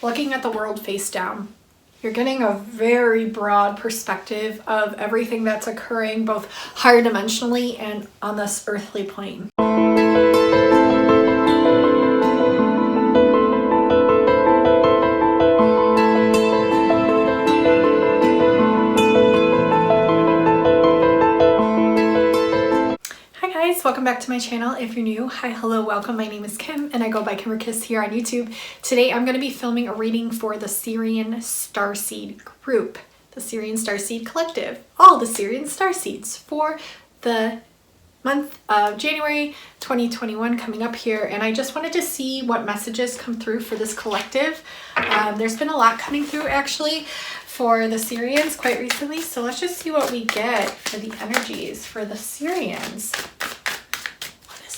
looking at the world face down. You're getting a very broad perspective of everything that's occurring both higher dimensionally and on this earthly plane. Welcome back to my channel. If you're new, hi, hello, welcome. My name is Kim and I go by 𝐘𝐻𝐿 here on YouTube. Today I'm going to be filming a reading for the Sirian Starseed group, the Sirian Starseed collective, all the Sirian Starseeds for the month of January 2021 coming up here. And I just wanted to see what messages come through for this collective. There's been a lot coming through actually for the Sirians quite recently. So let's just see what we get for the energies for the Sirians.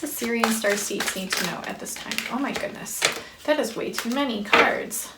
The Sirian Starseeds need to know at this time. Oh my goodness, that is way too many cards.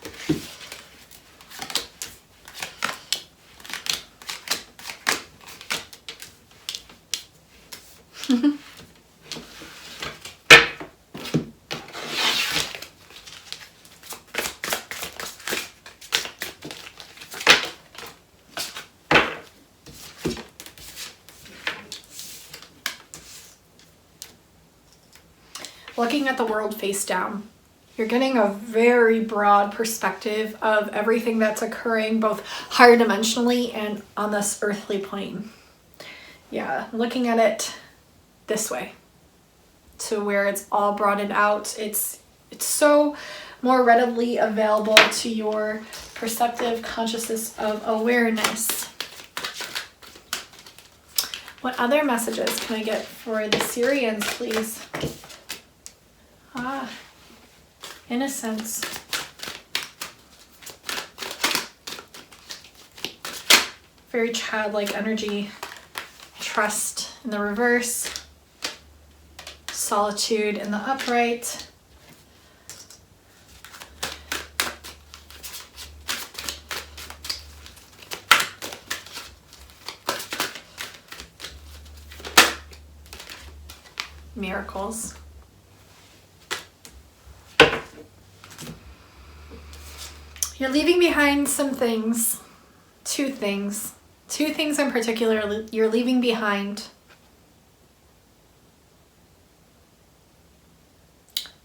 Looking at the world face down. You're getting a very broad perspective of everything that's occurring both higher dimensionally and on this earthly plane. Yeah, looking at it this way to where it's all broadened out. It's so more readily available to your perceptive consciousness of awareness. What other messages can I get for the Sirians, please? Innocence. Very childlike energy. Trust in the reverse. Solitude in the upright. Miracles. You're leaving behind some things, two things in particular you're leaving behind.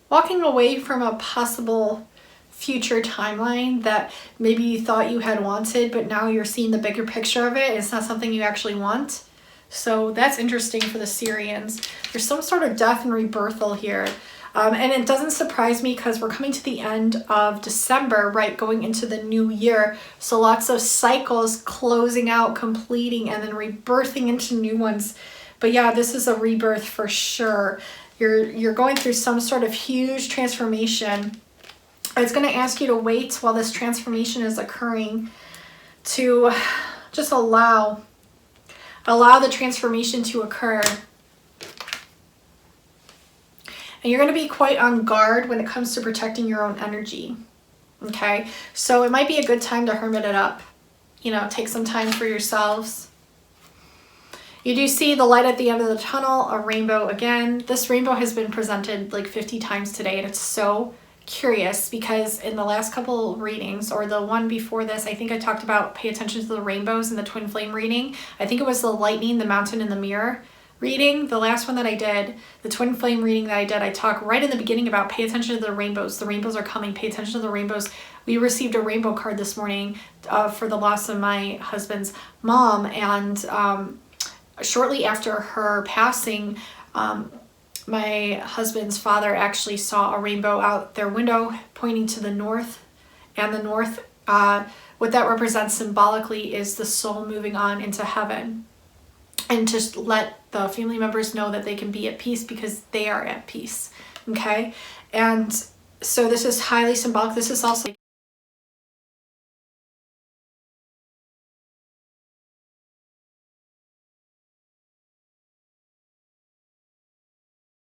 Walking away from a possible future timeline that maybe you thought you had wanted, but now you're seeing the bigger picture of it. It's not something you actually want. So that's interesting for the Sirians. There's some sort of death and rebirthal here. And it doesn't surprise me because we're coming to the end of December, right? Going into the new year. So lots of cycles closing out, completing, and then rebirthing into new ones. But yeah, this is a rebirth for sure. You're going through some sort of huge transformation. It's going to ask you to wait while this transformation is occurring to just allow the transformation to occur. And you're going to be quite on guard when it comes to protecting your own energy. Okay, so it might be a good time to hermit it up. You know, take some time for yourselves. You do see the light at the end of the tunnel, a rainbow again. This rainbow has been presented like 50 times today, and it's so curious because in the last couple readings, or the one before this, I think I talked about pay attention to the rainbows in the twin flame reading. I think it was the lightning, the mountain, and the mirror reading. The last one that I did, the twin flame reading that I did, I talked right in the beginning about pay attention to the rainbows. The rainbows are coming. Pay attention to the rainbows. We received a rainbow card this morning for the loss of my husband's mom, and shortly after her passing, my husband's father actually saw a rainbow out their window pointing to the north, and the north, what that represents symbolically is the soul moving on into heaven. And just let the family members know that they can be at peace because they are at peace. Okay? And so this is highly symbolic. This is also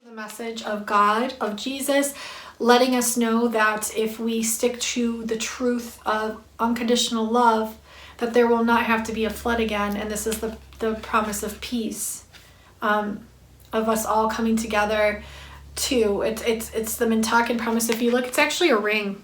the message of God, of Jesus, letting us know that if we stick to the truth of unconditional love, that there will not have to be a flood again. And this is the promise of peace, of us all coming together too. It's the Mintakan promise. If you look, it's actually a ring.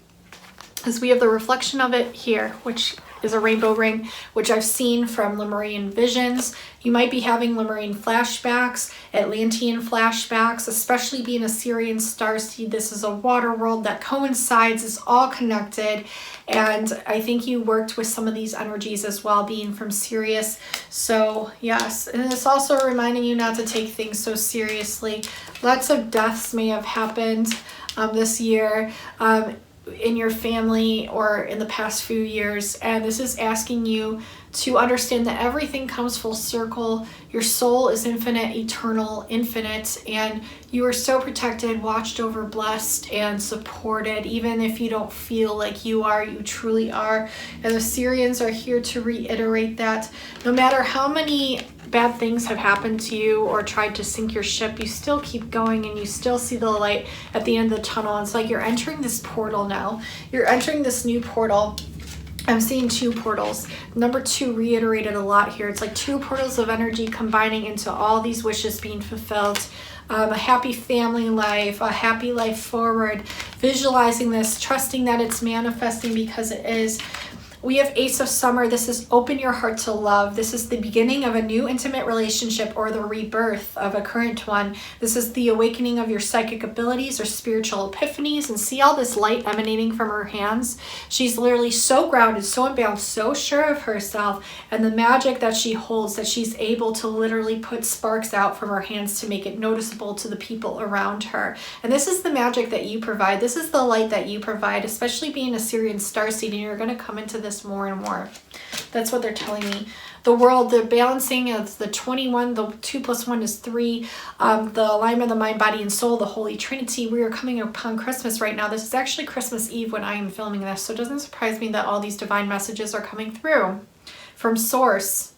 is we have the reflection of it here, which is a rainbow ring, which I've seen from Lemurian visions. You might be having Lemurian flashbacks, Atlantean flashbacks, especially being a Sirian Starseed. This is a water world that coincides, is all connected. And I think you worked with some of these energies as well, being from Sirius. So yes, and it's also reminding you not to take things so seriously. Lots of deaths may have happened this year. In your family or in the past few years, and this is asking you to understand that everything comes full circle. Your soul is infinite, eternal, infinite, and you are so protected, watched over, blessed, and supported. Even if you don't feel like you are, you truly are. And the Sirians are here to reiterate that no matter how many bad things have happened to you or tried to sink your ship, you still keep going and you still see the light at the end of the tunnel. It's like you're entering this portal now. You're entering this new portal. I'm seeing 2 portals. Number 2 reiterated a lot here. It's like 2 portals of energy combining into all these wishes being fulfilled. A happy family life, a happy life forward, visualizing this, trusting that it's manifesting because it is. We have Ace of Summer. This is open your heart to love. This is the beginning of a new intimate relationship or the rebirth of a current one. This is the awakening of your psychic abilities or spiritual epiphanies. And see all this light emanating from her hands? She's literally so grounded, so unbound, so sure of herself and the magic that she holds that she's able to literally put sparks out from her hands to make it noticeable to the people around her. And this is the magic that you provide. This is the light that you provide, especially being a Sirian Starseed, and you're going to come into this more and more. That's what they're telling me. The world, the balancing of the 21, the 2 + 1 is 3, the alignment of the mind, body, and soul, the Holy Trinity. We are coming upon Christmas right now. This is actually Christmas Eve when I am filming this, so it doesn't surprise me that all these divine messages are coming through from Source.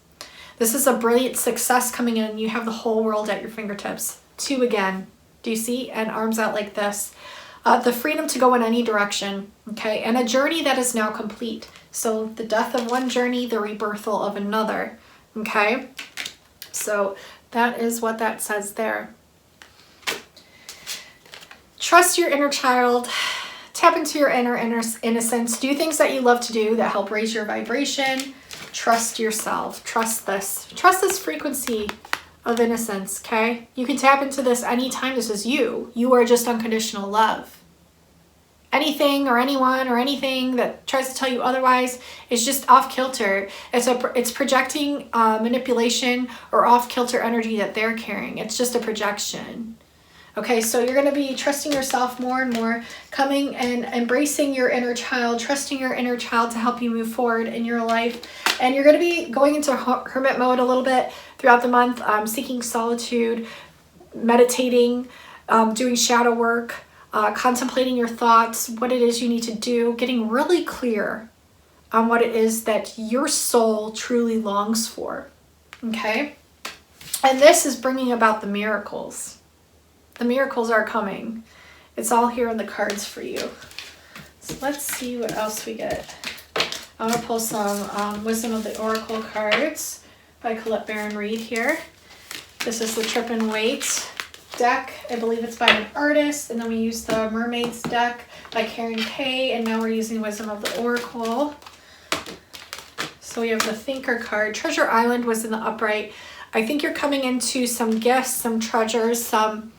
This is a brilliant success coming in. You have the whole world at your fingertips. 2 again. Do you see? And arms out like this. The freedom to go in any direction, okay? And a journey that is now complete. So the death of one journey, the rebirthal of another, okay? So that is what that says there. Trust your inner child. Tap into your inner innocence. Do things that you love to do that help raise your vibration. Trust yourself. Trust this. Trust this frequency of innocence, okay? You can tap into this anytime. This is you. You are just unconditional love. Anything or anyone or anything that tries to tell you otherwise is just off kilter. It's projecting manipulation or off kilter energy that they're carrying. It's just a projection. Okay, so you're going to be trusting yourself more and more, coming and embracing your inner child, trusting your inner child to help you move forward in your life. And you're going to be going into hermit mode a little bit throughout the month, seeking solitude, meditating, doing shadow work, contemplating your thoughts, what it is you need to do, getting really clear on what it is that your soul truly longs for, okay? And this is bringing about the miracles. The miracles are coming. It's all here in the cards for you. So let's see what else we get. I'm going to pull some Wisdom of the Oracle cards by Colette Baron Reid here. This is the Trip and Wait deck. I believe it's by an artist. And then we use the Mermaids deck by Karen Kay. And now we're using Wisdom of the Oracle. So we have the Thinker card. Treasure Island was in the upright. I think you're coming into some gifts, some treasures, some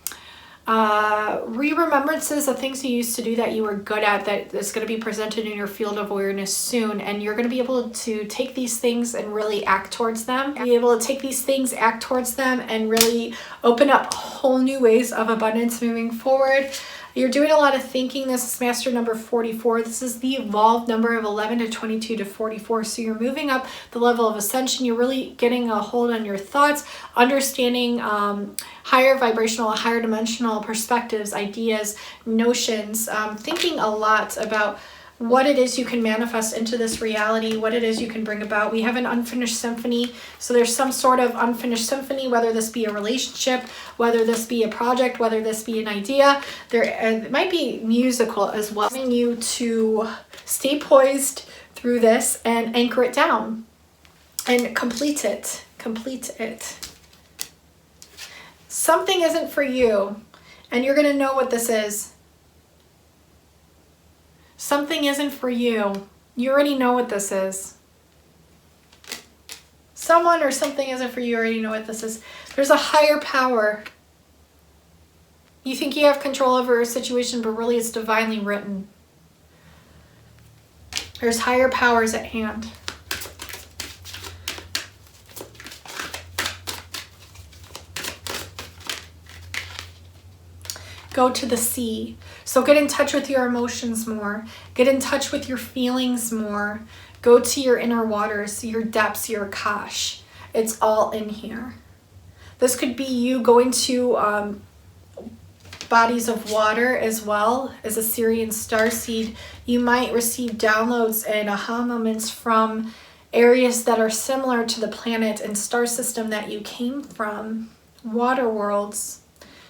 remembrances of things you used to do that you were good at that is going to be presented in your field of awareness soon, and you're going to be able to take these things and really act towards them. Be able to take these things, act towards them, and really open up whole new ways of abundance moving forward. You're doing a lot of thinking. This is master number 44. This is the evolved number of 11 to 22 to 44. So you're moving up the level of ascension. You're really getting a hold on your thoughts, understanding higher vibrational, higher dimensional perspectives, ideas, notions, thinking a lot about what it is you can manifest into this reality, what it is you can bring about. We have an unfinished symphony. So there's some sort of unfinished symphony, whether this be a relationship, whether this be a project, whether this be an idea. It might be musical as well. Asking you to stay poised through this and anchor it down and complete it. Complete it. Something isn't for you, and you're going to know what this is. Something isn't for you. You already know what this is. Someone or something isn't for you. You already know what this is. There's a higher power. You think you have control over a situation, but really it's divinely written. There's higher powers at hand. Go to the sea. So get in touch with your emotions more. Get in touch with your feelings more. Go to your inner waters, your depths, your 𝐘𝐿. It's all in here. This could be you going to bodies of water as well as a Sirian Starseed. You might receive downloads and aha moments from areas that are similar to the planet and star system that you came from. Water worlds.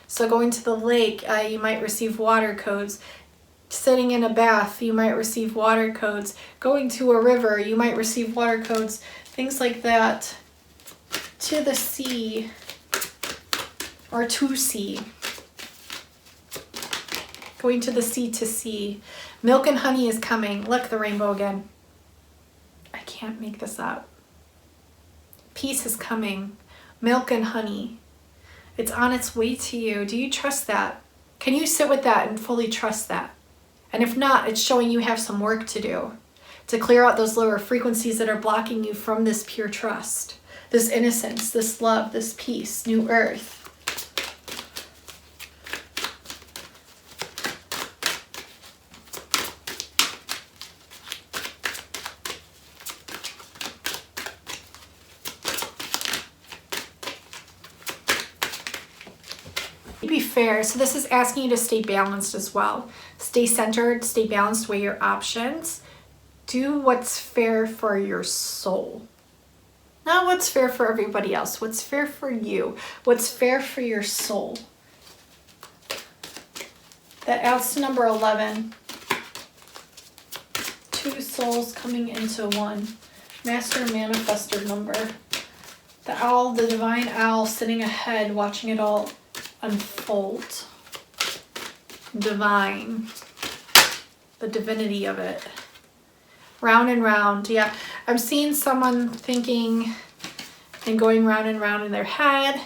So going to the lake, you might receive water codes. Sitting in a bath, you might receive water codes. Going to a river, you might receive water codes. Things like that. To the sea, or to sea. Going to the sea to sea. Milk and honey is coming. Look, the rainbow again. I can't make this up. Peace is coming. Milk and honey. It's on its way to you. Do you trust that? Can you sit with that and fully trust that? And if not, it's showing you have some work to do to clear out those lower frequencies that are blocking you from this pure trust, this innocence, this love, this peace, new earth. Be fair. So this is asking you to stay balanced as well. Stay centered, stay balanced, weigh your options. Do what's fair for your soul. Not what's fair for everybody else. What's fair for you. What's fair for your soul. That adds to number 11. Two souls coming into one. Master manifestor number. The owl, the divine owl sitting ahead, watching it all unfold. Divine. The divinity of it. Round and round. Yeah, I'm seeing someone thinking and going round and round in their head.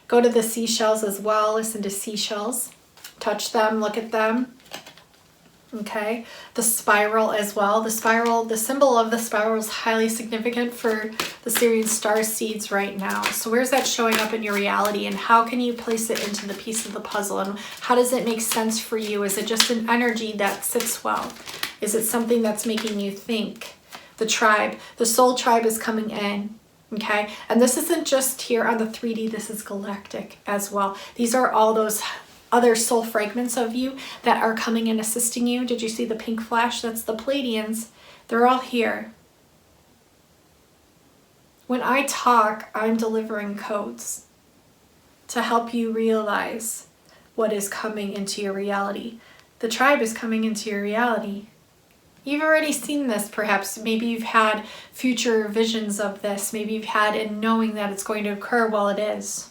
Go to the seashells as well. Listen to seashells. Touch them. Look at them. Okay. The spiral as well. The spiral, the symbol of the spiral is highly significant for the Sirian Starseeds right now. So where's that showing up in your reality, and how can you place it into the piece of the puzzle, and how does it make sense for you? Is it just an energy that sits well? Is it something that's making you think? The tribe, the soul tribe is coming in. Okay. And this isn't just here on the 3D, this is galactic as well. These are all those other soul fragments of you that are coming and assisting you. Did you see the pink flash? That's the Pleiadians. They're all here. When I talk, I'm delivering codes to help you realize what is coming into your reality. The tribe is coming into your reality. You've already seen this, perhaps. Maybe you've had future visions of this. Maybe you've had it knowing that it's going to occur. Well, it is.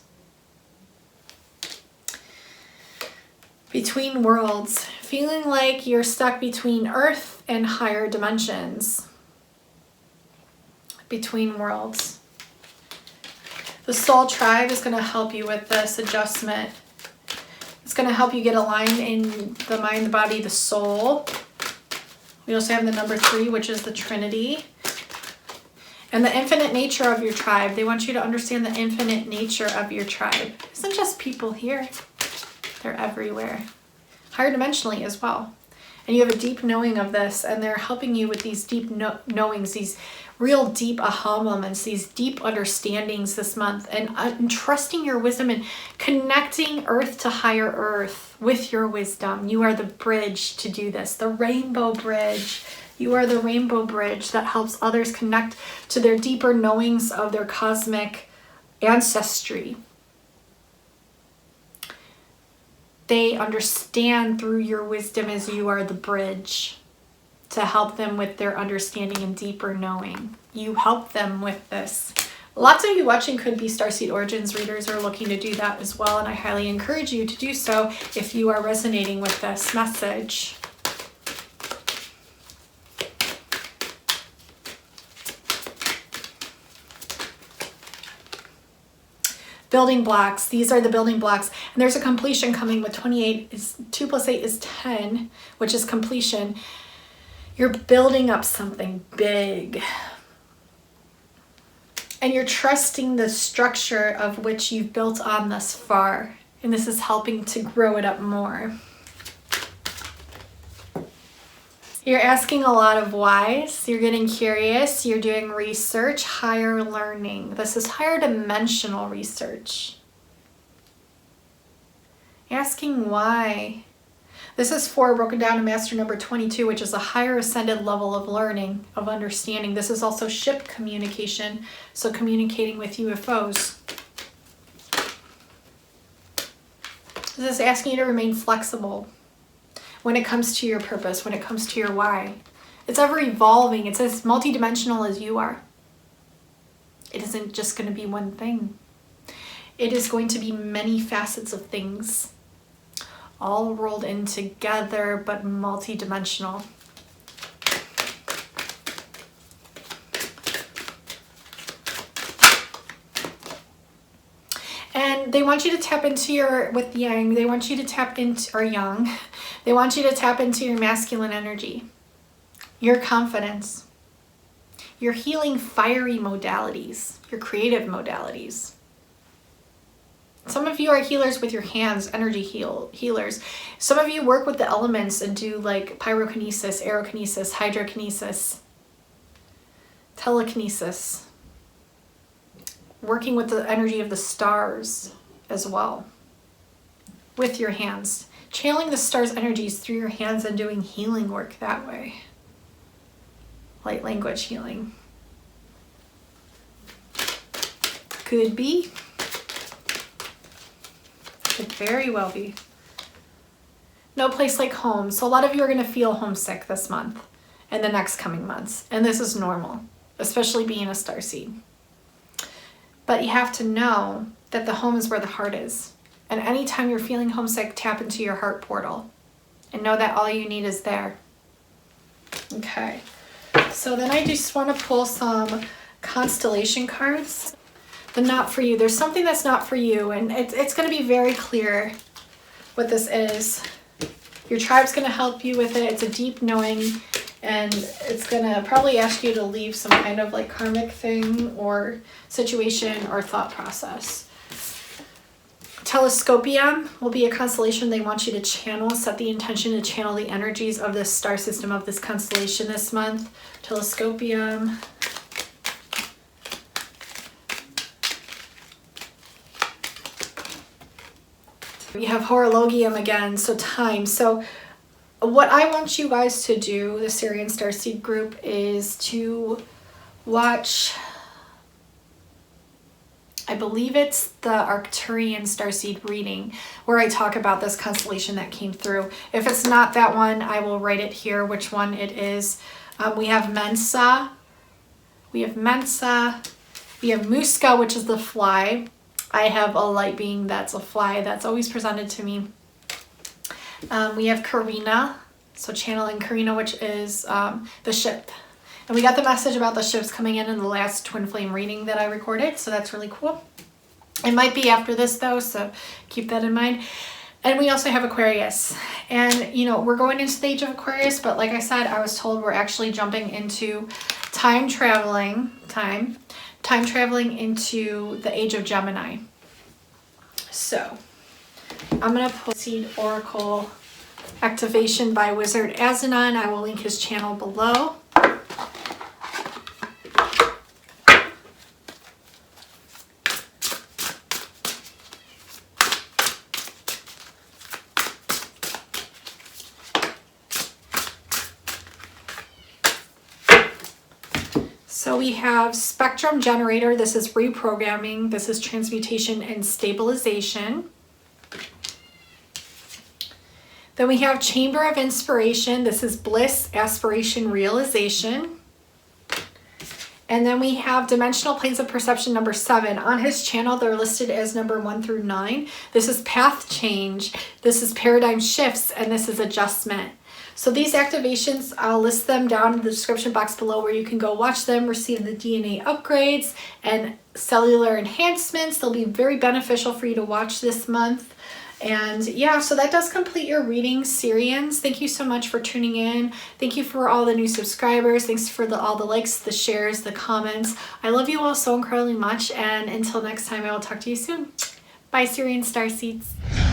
Between worlds, feeling like you're stuck between Earth and higher dimensions. Between worlds. The soul tribe is going to help you with this adjustment. It's going to help you get aligned in the mind, the body, the soul. We also have the number 3, which is the Trinity. And the infinite nature of your tribe. They want you to understand the infinite nature of your tribe. It isn't just people here. They're everywhere. Higher dimensionally as well. And you have a deep knowing of this, and they're helping you with these deep knowings, these real deep aha moments, these deep understandings this month, and trusting your wisdom and connecting earth to higher earth with your wisdom. You are the bridge to do this, the rainbow bridge. You are the rainbow bridge that helps others connect to their deeper knowings of their cosmic ancestry. They understand through your wisdom as you are the bridge to help them with their understanding and deeper knowing. You help them with this. Lots of you watching could be Starseed Origins readers or looking to do that as well, and I highly encourage you to do so if you are resonating with this message. building blocks. These are the building blocks. And there's a completion coming with 28. 2 plus 8 is 10, which is completion. You're building up something big. And you're trusting the structure of which you've built on thus far. And this is helping to grow it up more. You're asking a lot of whys. You're getting curious. You're doing research, higher learning. This is higher dimensional research. Asking why. This is 4 broken down to master number 22, which is a higher ascended level of learning, of understanding. This is also ship communication, so communicating with UFOs. This is asking you to remain flexible when it comes to your purpose, when it comes to your why. It's ever evolving. It's as multidimensional as you are. It isn't just going to be one thing. It is going to be many facets of things, all rolled in together, but multidimensional. And they want you to tap into your, with yang, they want you to tap into, or yang, they want you to tap into your masculine energy, your confidence, your healing fiery modalities, your creative modalities. Some of you are healers with your hands, energy healers. Some of you work with the elements and do like pyrokinesis, aerokinesis, hydrokinesis, telekinesis. Working with the energy of the stars as well with your hands. Channeling the stars' energies through your hands and doing healing work that way. Light language healing. Could be. Could very well be. No place like home. So a lot of you are going to feel homesick this month and the next coming months. And this is normal, especially being a starseed. But you have to know that the home is where the heart is. And anytime you're feeling homesick, tap into your heart portal and know that all you need is there. Okay. So then I just want to pull some constellation cards. The not for you. There's something that's not for you, and it's going to be very clear what this is. Your tribe's going to help you with it. It's a deep knowing, and it's going to probably ask you to leave some kind of like karmic thing or situation or thought process. Telescopium will be a constellation they want you to channel. Set the intention to channel the energies of this star system, of this constellation this month. Telescopium. You have horologium again, so time. So what I want you guys to do, the Sirian Starseed group, is to watch, I believe it's the Arcturian Starseed reading where I talk about this constellation that came through. If it's not that one, I will write it here which one it is. We have Mensa, we have Muska, which is the fly. I have a light being that's a fly that's always presented to me. We have Karina, so channeling Karina, which is the ship. And we got the message about the ships coming in the last twin flame reading that I recorded, so that's really cool. It might be after this though, so keep that in mind. And we also have Aquarius. And you know, we're going into the age of Aquarius, but like I said, I was told we're actually jumping into time traveling into the age of Gemini. So I'm going to pull Seed Oracle activation by Wizard Azanon. I will link his channel below. So we have Spectrum Generator. This is reprogramming. This is transmutation and stabilization. Then we have Chamber of Inspiration. This is bliss, aspiration, realization. And then we have Dimensional Planes of Perception number 7. On his channel, they're listed as number 1 through 9. This is path change. This is paradigm shifts, and this is adjustment. So these activations, I'll list them down in the description box below where you can go watch them, receive the DNA upgrades and cellular enhancements. They'll be very beneficial for you to watch this month. And yeah, so that does complete your reading, Sirians. Thank you so much for tuning in. Thank you for all the new subscribers. Thanks for all the likes, the shares, the comments. I love you all so incredibly much. And until next time, I will talk to you soon. Bye, Sirian Starseeds.